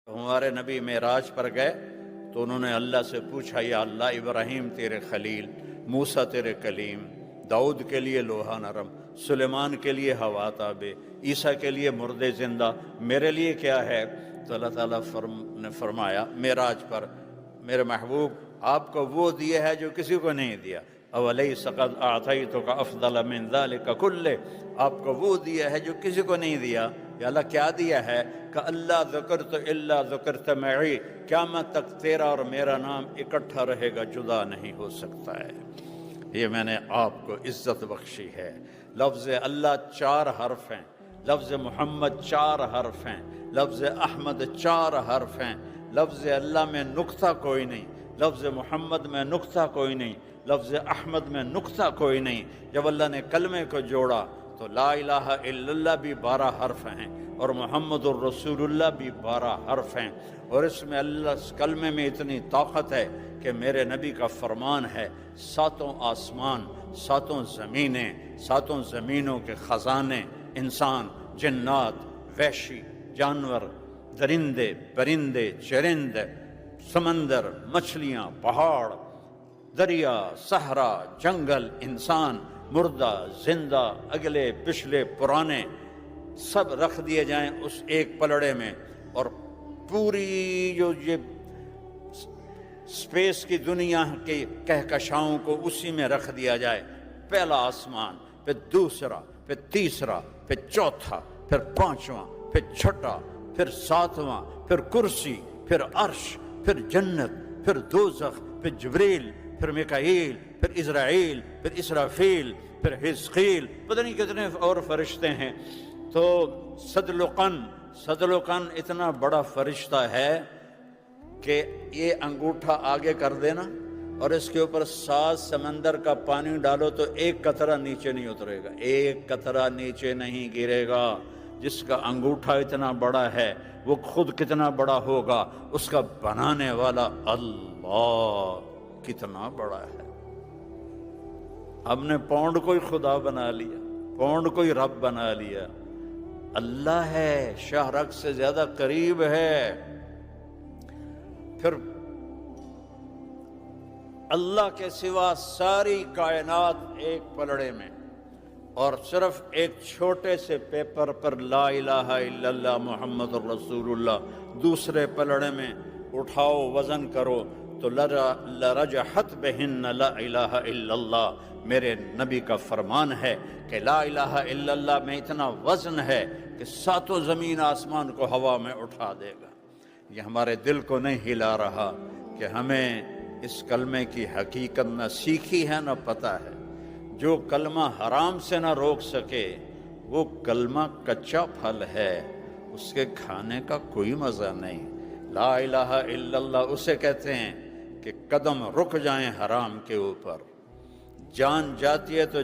ہمارے نبی معراج پر گئے تو انہوں نے اللہ سے پوچھا، یا اللہ ابراہیم تیرے خلیل، موسیٰ تیرے کلیم، داؤد کے لیے لوہا نرم، سلیمان کے لیے ہوا تابے، عیسیٰ کے لیے مردے زندہ، میرے لیے کیا ہے؟ تو اللہ تعالیٰ نے فرمایا معراج پر، میرے محبوب آپ کو وہ دیا ہے جو کسی کو نہیں دیا۔ اولیس قد اعطیتک افضل من ذلک کلہ، آپ کو وہ دیا ہے جو کسی کو نہیں دیا۔ یا اللہ کیا دیا ہے؟ کہ اللہ ذکرت الا ذکرت معی، قیامت تک تیرا اور میرا نام اکٹھا رہے گا، جدا نہیں ہو سکتا ہے۔ یہ میں نے آپ کو عزت بخشی ہے۔ لفظ اللہ 4 حرف ہیں، لفظ محمد 4 حرف ہیں، لفظ احمد 4 حرف ہیں۔ لفظ اللہ میں نقطہ کوئی نہیں، لفظ محمد میں نقطہ کوئی نہیں، لفظ احمد میں نقطہ کوئی نہیں۔ جب اللہ نے کلمے کو جوڑا تو لا الہ الا اللہ بھی 12 حرف ہیں اور محمد الرسول اللہ بھی 12 حرف ہیں، اور اس میں اللہ اس کلمے میں اتنی طاقت ہے کہ میرے نبی کا فرمان ہے، 7 آسمان، 7 زمینیں، 7 زمینوں کے خزانے، انسان، جنات، وحشی جانور، درندے، پرندے، چرند، سمندر، مچھلیاں، پہاڑ، دریا، صحرا، جنگل، انسان، مردہ، زندہ، اگلے پچھلے پرانے، سب رکھ دیے جائیں اس ایک پلڑے میں، اور پوری جو یہ سپیس کی دنیا کے کہکشاؤں کو اسی میں رکھ دیا جائے۔ پہلا آسمان، پھر دوسرا، پھر تیسرا، پھر چوتھا، پھر 5واں، پھر چھٹا، پھر 7واں، پھر کرسی، پھر عرش، پھر جنت، پھر دوزخ، پھر جبریل، پھر میکائیل، پھر اسرائیل، پھر اسرافیل، پھر حزقیل، پتہ نہیں کتنے اور فرشتے ہیں۔ تو صدلقن اتنا بڑا فرشتہ ہے کہ یہ انگوٹھا آگے کر دینا اور اس کے اوپر 7 سمندر کا پانی ڈالو تو ایک قطرہ نیچے نہیں اترے گا، ایک قطرہ نیچے نہیں گرے گا۔ جس کا انگوٹھا اتنا بڑا ہے وہ خود کتنا بڑا ہوگا، اس کا بنانے والا اللہ کتنا بڑا ہے۔ ہم نے پاؤنڈ کو ہی خدا بنا لیا، پاؤنڈ کو ہی رب بنا لیا۔ اللہ ہے، شاہ رگ سے زیادہ قریب ہے۔ پھر اللہ کے سوا ساری کائنات ایک پلڑے میں، اور صرف ایک چھوٹے سے پیپر پر لا الہ الا اللہ محمد الرسول اللہ دوسرے پلڑے میں اٹھاؤ، وزن کرو تو لرجحت بہن لا الہ الا اللہ۔ میرے نبی کا فرمان ہے کہ لا الہ الا اللہ میں اتنا وزن ہے کہ 7 زمین آسمان کو ہوا میں اٹھا دے گا۔ یہ ہمارے دل کو نہیں ہلا رہا کہ ہمیں اس کلمے کی حقیقت نہ سیکھی ہے نہ پتہ ہے۔ جو کلمہ حرام سے نہ روک سکے وہ کلمہ کچا پھل ہے، اس کے کھانے کا کوئی مزہ نہیں۔ لا الہ الا اللہ اسے کہتے ہیں کہ قدم رک جائیں حرام کے اوپر، جان جاتی ہے تو